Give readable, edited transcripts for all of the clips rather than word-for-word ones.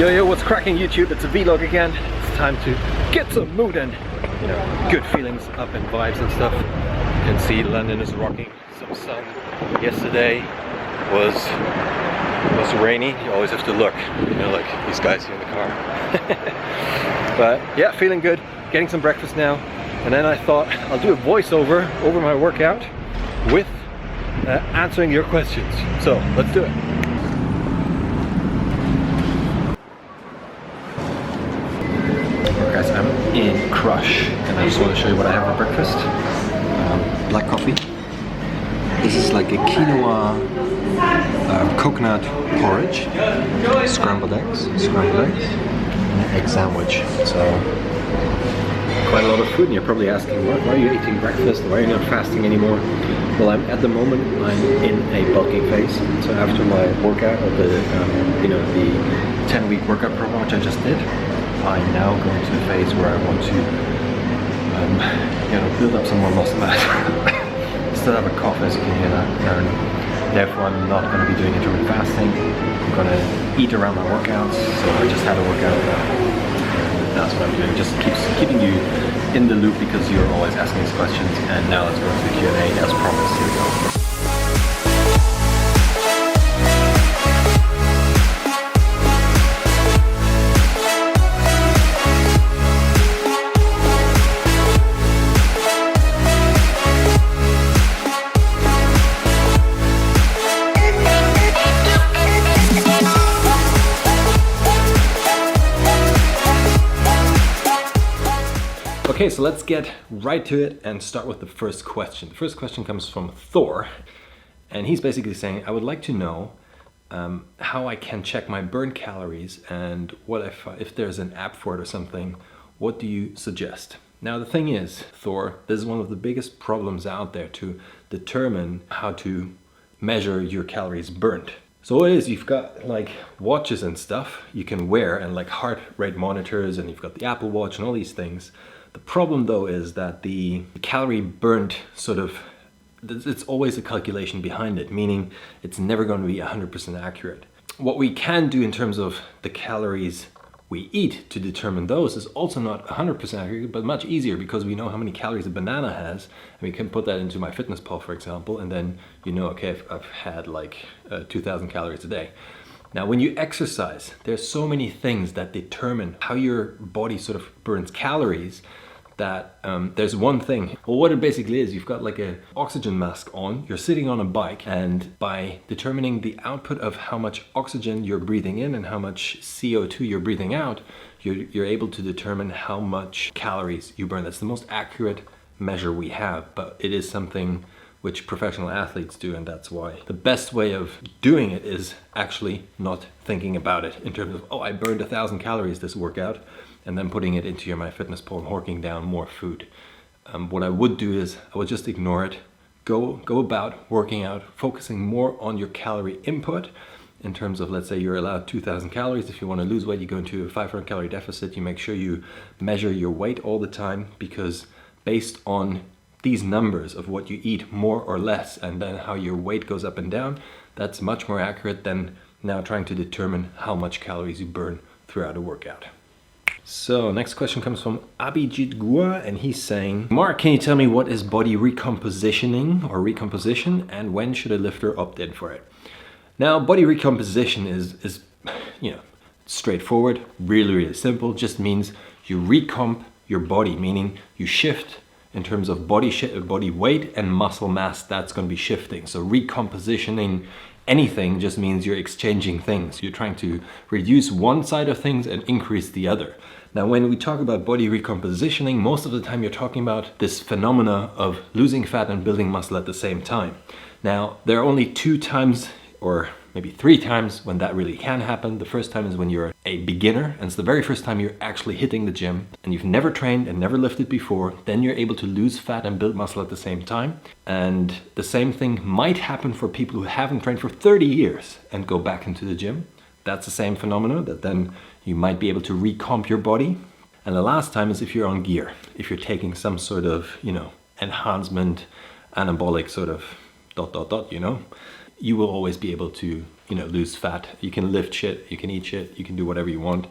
Yo, what's cracking YouTube? It's a vlog again. It's time to get some mood and, you know, good feelings up and vibes and stuff. You can see London is rocking some sun. Yesterday was rainy. You always have to look, you know, like these guys here in the car. But yeah, feeling good. Getting some breakfast now. And then I thought I'll do a voiceover over my workout with answering your questions. So let's do it. Guys, I'm in Crush and I just want to show you what I have for breakfast. Black coffee. This is like a quinoa coconut porridge, scrambled eggs, and an egg sandwich. So quite a lot of food, and you're probably asking, why are you eating breakfast? Why are you not fasting anymore? Well, at the moment I'm in a bulking phase. So after my workout of the 10-week workout program which I just did, I'm now going to the phase where I want to build up some more muscle mass. Still have a cough, as you can hear that, and therefore I'm not going to be doing intermittent fasting. I'm going to eat around my workouts, so I just had a workout and that's what I'm doing. Just keeping you in the loop because you're always asking these questions. And now let's go to the Q&A as promised. Here we go. Okay, so let's get right to it and start with the first question. The first question comes from Thor, and he's basically saying, I would like to know how I can check my burn calories, and what if there's an app for it or something, what do you suggest? Now the thing is, Thor, this is one of the biggest problems out there to determine how to measure your calories burnt. So what it is, you've got like watches and stuff you can wear, and like heart rate monitors, and you've got the Apple Watch and all these things. The problem though is that the calorie burnt it's always a calculation behind it, meaning it's never going to be 100% accurate. What we can do in terms of the calories we eat to determine those is also not 100% accurate, but much easier because we know how many calories a banana has, and we can put that into MyFitnessPal, for example, and then you know, okay, I've had like 2,000 calories a day. Now, when you exercise, there's so many things that determine how your body sort of burns calories that there's one thing. Well, what it basically is, you've got like an oxygen mask on, you're sitting on a bike, and by determining the output of how much oxygen you're breathing in and how much CO2 you're breathing out, you're able to determine how much calories you burn. That's the most accurate measure we have, but it is something which professional athletes do, and that's why the best way of doing it is actually not thinking about it in terms of, oh, I burned 1,000 calories this workout, and then putting it into your MyFitnessPal and horking down more food. What I would do is I would just ignore it, go about working out, focusing more on your calorie input in terms of, let's say you're allowed 2,000 calories. If you want to lose weight, you go into a 500 calorie deficit. You make sure you measure your weight all the time, because based on these numbers of what you eat more or less and then how your weight goes up and down, that's much more accurate than now trying to determine how much calories you burn throughout a workout. So next question comes from Abhijit Gua, and he's saying, Mark, can you tell me what is body recompositioning or recomposition, and when should a lifter opt in for it? Now, body recomposition is straightforward, really simple. Just means you recomp your body, meaning you shift in terms of body weight and muscle mass, that's going to be shifting. So recompositioning anything just means you're exchanging things. You're trying to reduce one side of things and increase the other. Now, when we talk about body recompositioning, most of the time you're talking about this phenomena of losing fat and building muscle at the same time. Now, there are only 2 times or maybe 3 times when that really can happen. The first time is when you're a beginner, and it's the very first time you're actually hitting the gym and you've never trained and never lifted before. Then you're able to lose fat and build muscle at the same time. And the same thing might happen for people who haven't trained for 30 years and go back into the gym. That's the same phenomenon, that then you might be able to recomp your body. And the last time is if you're on gear, if you're taking some sort of, enhancement, anabolic sort of ... You will always be able to, lose fat. You can lift shit, you can eat shit, you can do whatever you want,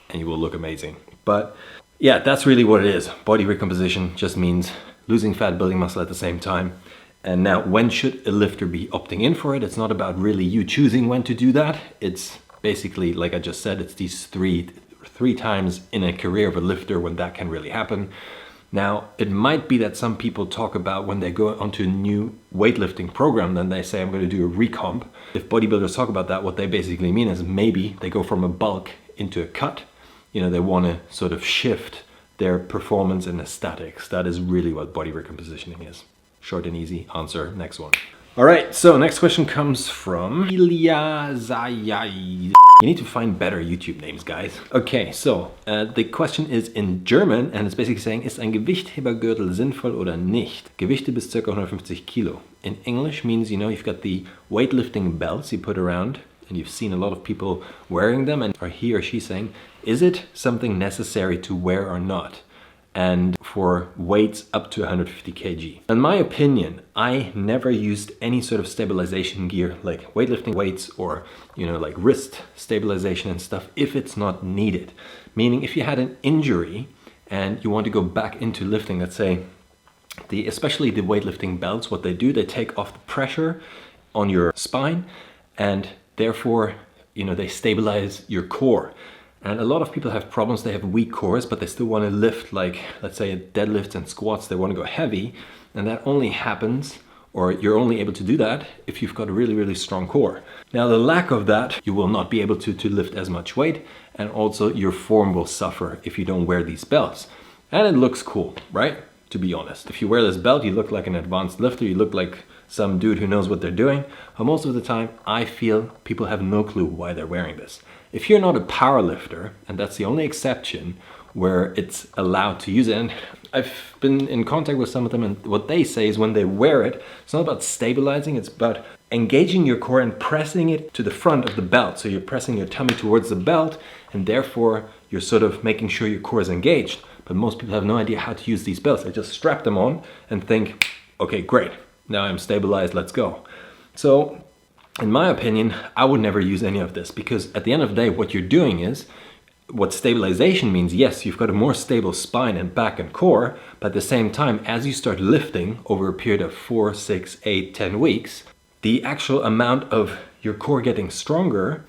and you will look amazing. But yeah, that's really what it is. Body recomposition just means losing fat, building muscle at the same time. And now, when should a lifter be opting in for it? It's not about really you choosing when to do that. It's basically, like I just said, it's these three times in a career of a lifter when that can really happen. Now, it might be that some people talk about when they go onto a new weightlifting program, then they say, I'm going to do a recomp. If bodybuilders talk about that, what they basically mean is maybe they go from a bulk into a cut. They want to sort of shift their performance and aesthetics. That is really what body recompositioning is. Short and easy answer. Next one. All right, so next question comes from Ilya Zayai. You need to find better YouTube names, guys. Okay, so the question is in German and it's basically saying, ist ein Gewichthebergürtel sinnvoll oder nicht? Gewichte bis ca. 150 Kilo. In English means, you've got the weightlifting belts you put around and you've seen a lot of people wearing them, and he or she saying, is it something necessary to wear or not? And for weights up to 150 kg. In my opinion, I never used any sort of stabilization gear like weightlifting weights or, like wrist stabilization and stuff if it's not needed. Meaning if you had an injury and you want to go back into lifting, let's say, especially the weightlifting belts, what they do, they take off the pressure on your spine and therefore, they stabilize your core. And a lot of people have problems, they have weak cores, but they still want to lift, like, let's say deadlifts and squats, they want to go heavy. And that only happens, or you're only able to do that if you've got a really, really strong core. Now, the lack of that, you will not be able to lift as much weight. And also your form will suffer if you don't wear these belts. And it looks cool, right? To be honest. If you wear this belt, you look like an advanced lifter, you look like some dude who knows what they're doing. But most of the time, I feel people have no clue why they're wearing this. If you're not a power lifter, and that's the only exception where it's allowed to use it, and I've been in contact with some of them, and what they say is when they wear it, it's not about stabilizing, it's about engaging your core and pressing it to the front of the belt. So you're pressing your tummy towards the belt, and therefore you're sort of making sure your core is engaged. But most people have no idea how to use these belts. They just strap them on and think, okay, great, now I'm stabilized, let's go. So, in my opinion, I would never use any of this, because at the end of the day, what you're doing is, what stabilization means, yes, you've got a more stable spine and back and core, but at the same time, as you start lifting over a period of 4, 6, 8, 10 weeks, the actual amount of your core getting stronger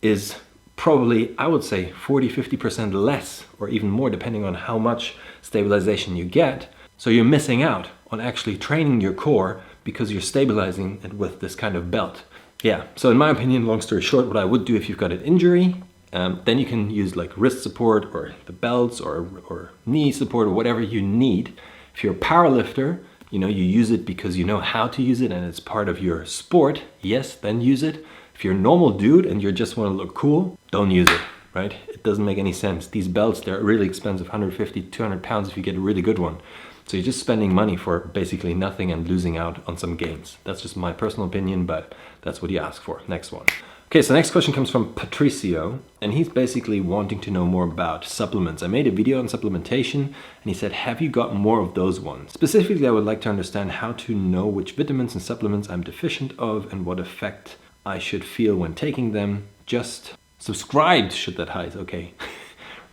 is probably, I would say, 40-50% less, or even more, depending on how much stabilization you get. So you're missing out on actually training your core because you're stabilizing it with this kind of belt. Yeah, so in my opinion, long story short, what I would do if you've got an injury, then you can use like wrist support or the belts or knee support or whatever you need. If you're a power lifter, you use it because you know how to use it and it's part of your sport, yes, then use it. If you're a normal dude and you just want to look cool, don't use it, right? It doesn't make any sense. These belts, they're really expensive, 150, 200 pounds if you get a really good one. So you're just spending money for basically nothing and losing out on some gains. That's just my personal opinion, but that's what you ask for. Next one. Okay, so next question comes from Patricio, and he's basically wanting to know more about supplements. I made a video on supplementation, and he said, have you got more of those ones? Specifically, I would like to understand how to know which vitamins and supplements I'm deficient of and what effect I should feel when taking them. Just subscribed, should that height, okay.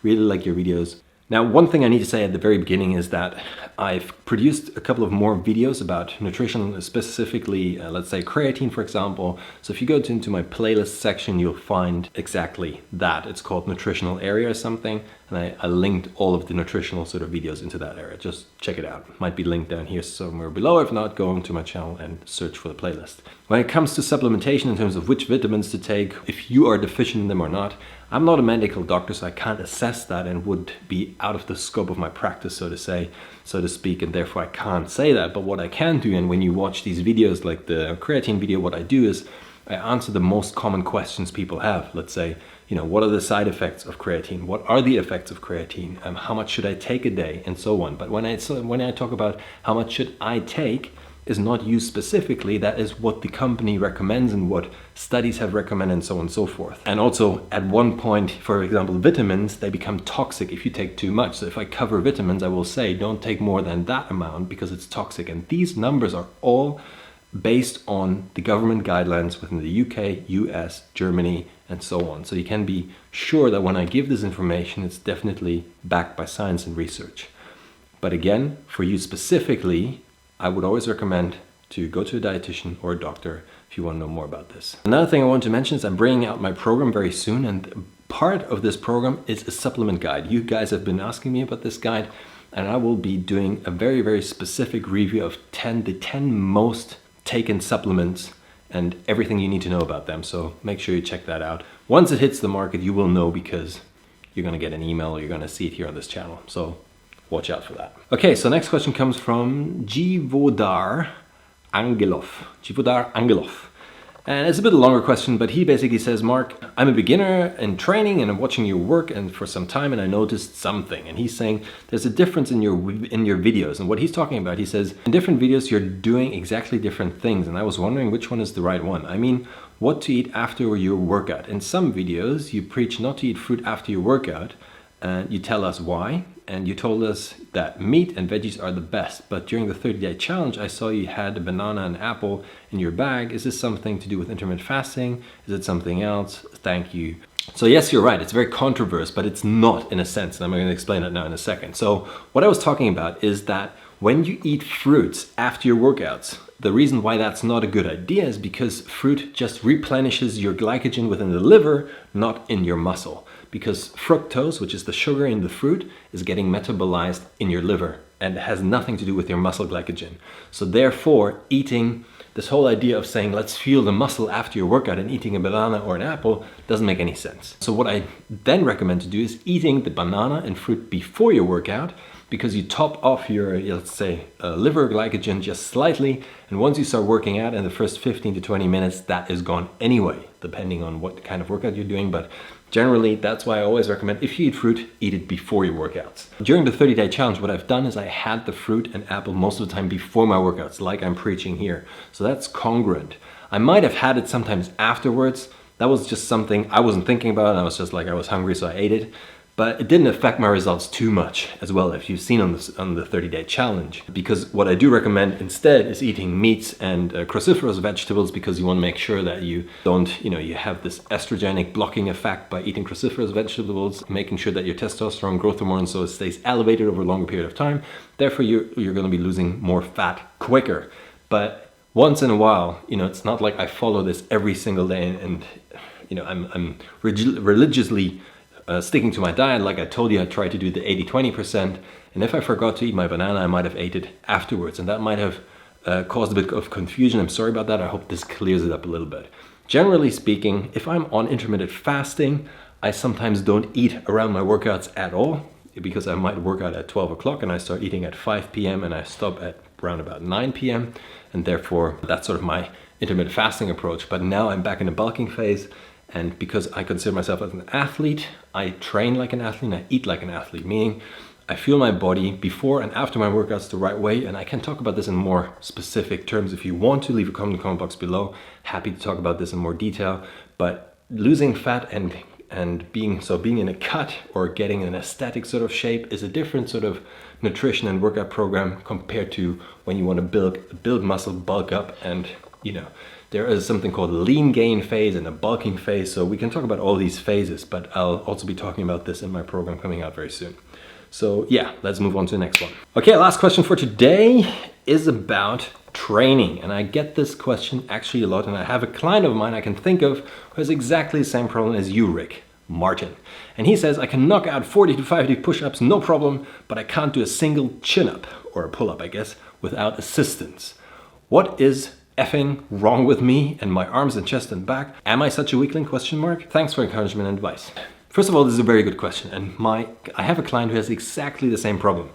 Really like your videos. Now, one thing I need to say at the very beginning is that I've produced a couple of more videos about nutrition, specifically, let's say creatine, for example. So if you go into my playlist section, you'll find exactly that. It's called Nutritional Area or something. And I linked all of the nutritional sort of videos into that area. Just check it out. It might be linked down here somewhere below. If not, go onto my channel and search for the playlist. When it comes to supplementation in terms of which vitamins to take, if you are deficient in them or not, I'm not a medical doctor, so I can't assess that and would be out of the scope of my practice, so to speak, and therefore I can't say that. But what I can do, and when you watch these videos like the creatine video, what I do is I answer the most common questions people have. Let's say, what are the side effects of creatine? What are the effects of creatine? How much should I take a day? And so on. But when I talk about how much should I take, is not used specifically. That is what the company recommends and what studies have recommended and so on and so forth. And also at one point, for example, vitamins, they become toxic if you take too much. So if I cover vitamins, I will say don't take more than that amount because it's toxic. And these numbers are all based on the government guidelines within the UK, US, Germany, and so on. So you can be sure that when I give this information, it's definitely backed by science and research. But again, for you specifically, I would always recommend to go to a dietitian or a doctor if you want to know more about this. Another thing I want to mention is I'm bringing out my program very soon, and part of this program is a supplement guide. You guys have been asking me about this guide, and I will be doing a very, very specific review of the 10 most taken supplements and everything you need to know about them. So make sure you check that out. Once it hits the market, you will know because you're going to get an email or you're going to see it here on this channel. So watch out for that. Okay, so next question comes from Jivodar Angelov. And it's a bit a longer question, but he basically says, Mark, I'm a beginner in training and I'm watching your work and for some time and I noticed something. And he's saying there's a difference in your videos. And what he's talking about, he says, in different videos, you're doing exactly different things. And I was wondering which one is the right one. I mean, what to eat after your workout. In some videos, you preach not to eat fruit after your workout. And you tell us why. And you told us that meat and veggies are the best. But during the 30-day challenge, I saw you had a banana and apple in your bag. Is this something to do with intermittent fasting? Is it something else? Thank you. So yes, you're right. It's very controversial, but it's not in a sense. And I'm going to explain that now in a second. So what I was talking about is that when you eat fruits after your workouts, the reason why that's not a good idea is because fruit just replenishes your glycogen within the liver, not in your muscle. Because fructose, which is the sugar in the fruit, is getting metabolized in your liver and has nothing to do with your muscle glycogen. So therefore, eating this whole idea of saying, let's fuel the muscle after your workout and eating a banana or an apple doesn't make any sense. So what I then recommend to do is eating the banana and fruit before your workout, because you top off your, let's say, liver glycogen just slightly. And once you start working out in the first 15 to 20 minutes, that is gone anyway, depending on what kind of workout you're doing. But generally, that's why I always recommend if you eat fruit, eat it before your workouts. During the 30-day challenge, what I've done is I had the fruit and apple most of the time before my workouts, like I'm preaching here. So that's congruent. I might have had it sometimes afterwards. That was just something I wasn't thinking about. I was just like, I was hungry, so I ate it. But it didn't affect my results too much as well, if you've seen on the 30-day challenge. Because what I do recommend instead is eating meats and cruciferous vegetables, because you want to make sure that you don't, you have this estrogenic blocking effect by eating cruciferous vegetables, making sure that your testosterone growth hormone so it stays elevated over a longer period of time. Therefore, you're going to be losing more fat quicker. But once in a while, it's not like I follow this every single day and I'm religiously sticking to my diet. Like I told you, I tried to do the 80-20%, and if I forgot to eat my banana, I might have ate it afterwards, and that might have caused a bit of confusion. I'm sorry about that. I hope this clears it up a little bit. Generally speaking, if I'm on intermittent fasting, I sometimes don't eat around my workouts at all, because I might work out at 12 o'clock and I start eating at 5 p.m. and I stop at around about 9 p.m. And therefore, that's sort of my intermittent fasting approach. But now I'm back in the bulking phase. And because I consider myself as an athlete, I train like an athlete and I eat like an athlete, meaning I fuel my body before and after my workouts the right way. And I can talk about this in more specific terms. If you want to, leave a comment in the comment box below. Happy to talk about this in more detail. But losing fat and being in a cut or getting an aesthetic sort of shape is a different sort of nutrition and workout program compared to when you want to build muscle, bulk up, and There is something called a lean gain phase and a bulking phase. So we can talk about all these phases, but I'll also be talking about this in my program coming out very soon. So yeah, let's move on to the next one. Okay, last question for today is about training. And I get this question actually a lot, and I have a client of mine I can think of who has exactly the same problem as you, Rick, Martin. And he says, I can knock out 40 to 50 push-ups, no problem, but I can't do a single chin-up, or a pull-up, I guess, without assistance. What is effing wrong with me and my arms and chest and back? Am I such a weakling? Question mark. Thanks for encouragement and advice. First of all, this is a very good question, and I have a client who has exactly the same problem.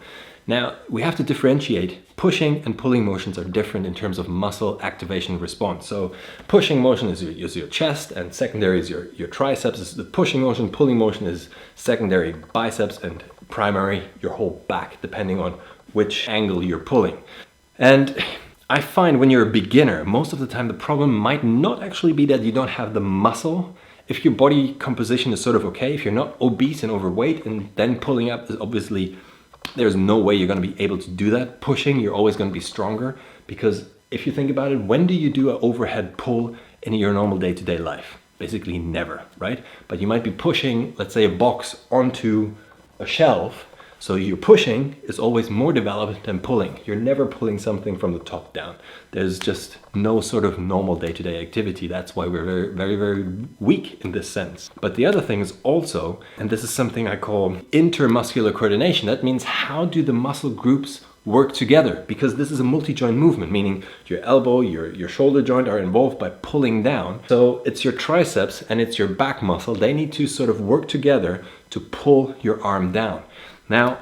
Now, we have to differentiate. Pushing and pulling motions are different in terms of muscle activation response. So pushing motion is your chest, and secondary is your triceps. Is the pushing motion. Pulling motion is secondary biceps, and primary your whole back, depending on which angle you're pulling. And I find when you're a beginner, most of the time the problem might not actually be that you don't have the muscle. If your body composition is sort of okay, if you're not obese and overweight, and then pulling up is obviously, there's no way you're going to be able to do that. Pushing, you're always going to be stronger, because if you think about it, when do you do an overhead pull in your normal day-to-day life? Basically never, right? But you might be pushing, let's say, a box onto a shelf. So your pushing is always more developed than pulling. You're never pulling something from the top down. There's just no sort of normal day-to-day activity. That's why we're very, very, very weak in this sense. But the other thing is also, and this is something I call intermuscular coordination. That means how do the muscle groups work together? Because this is a multi-joint movement, meaning your elbow, your shoulder joint are involved by pulling down. So it's your triceps and it's your back muscle. They need to sort of work together to pull your arm down. Now,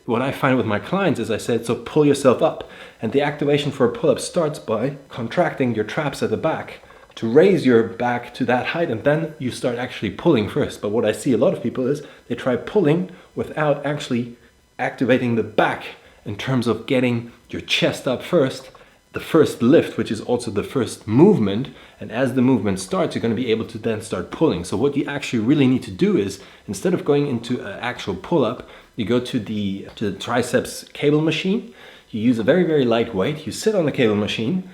what I find with my clients is I said, so pull yourself up. And the activation for a pull-up starts by contracting your traps at the back to raise your back to that height, and then you start actually pulling first. But what I see a lot of people is they try pulling without actually activating the back in terms of getting your chest up first, the first lift, which is also the first movement. And as the movement starts, you're going to be able to then start pulling. So what you actually really need to do is, instead of going into an actual pull-up, you go to the triceps cable machine. You use a very, very light weight. You sit on the cable machine,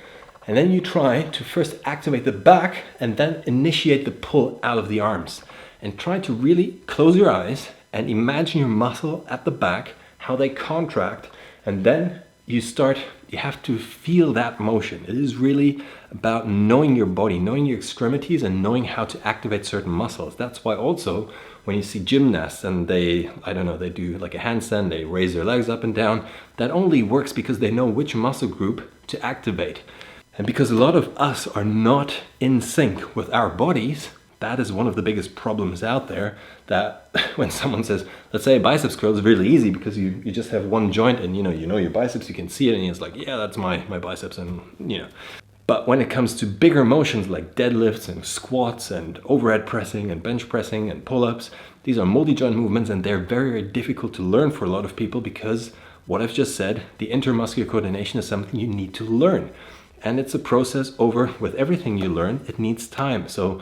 and then you try to first activate the back and then initiate the pull out of the arms. And try to really close your eyes and imagine your muscle at the back, how they contract, and then you have to feel that motion. It is really about knowing your body, knowing your extremities, and knowing how to activate certain muscles. That's why also when you see gymnasts and they do like a handstand, they raise their legs up and down, that only works because they know which muscle group to activate. And because a lot of us are not in sync with our bodies, that is one of the biggest problems out there, that when someone says, let's say a biceps curl is really easy because you just have one joint and you know your biceps, you can see it, and it's like, yeah, that's my biceps, and you know. But when it comes to bigger motions like deadlifts and squats and overhead pressing and bench pressing and pull-ups, these are multi-joint movements, and they're very, very difficult to learn for a lot of people because what I've just said, the intermuscular coordination is something you need to learn. And it's a process over, with everything you learn, it needs time. So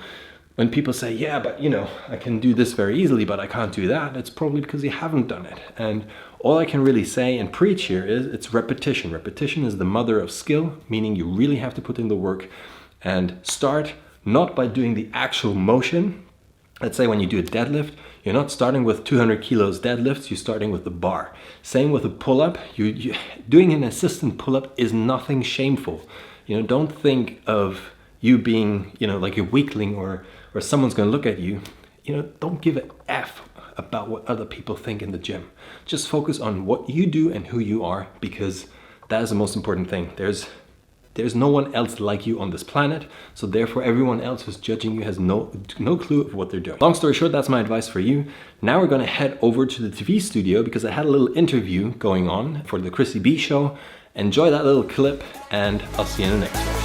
when people say, yeah, but I can do this very easily, but I can't do that, it's probably because you haven't done it. And all I can really say and preach here is it's repetition. Repetition is the mother of skill, meaning you really have to put in the work and start not by doing the actual motion. Let's say when you do a deadlift, you're not starting with 200 kilos deadlifts, you're starting with the bar. Same with a pull-up. Doing an assistant pull-up is nothing shameful. Don't think of you being, like a weakling or someone's going to look at you. Don't give an F about what other people think in the gym. Just focus on what you do and who you are, because that is the most important thing. There's no one else like you on this planet, so therefore everyone else who's judging you has no clue of what they're doing. Long story short, that's my advice for you. Now we're going to head over to the TV studio because I had a little interview going on for the Chrissy B show. Enjoy that little clip, and I'll see you in the next one.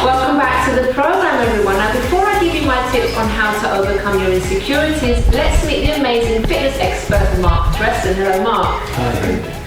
Welcome back to the program, everyone. Now, before I give you my tips on how to overcome your insecurities, let's meet the amazing fitness expert, Marc Dressen. Hello, Marc. Hi.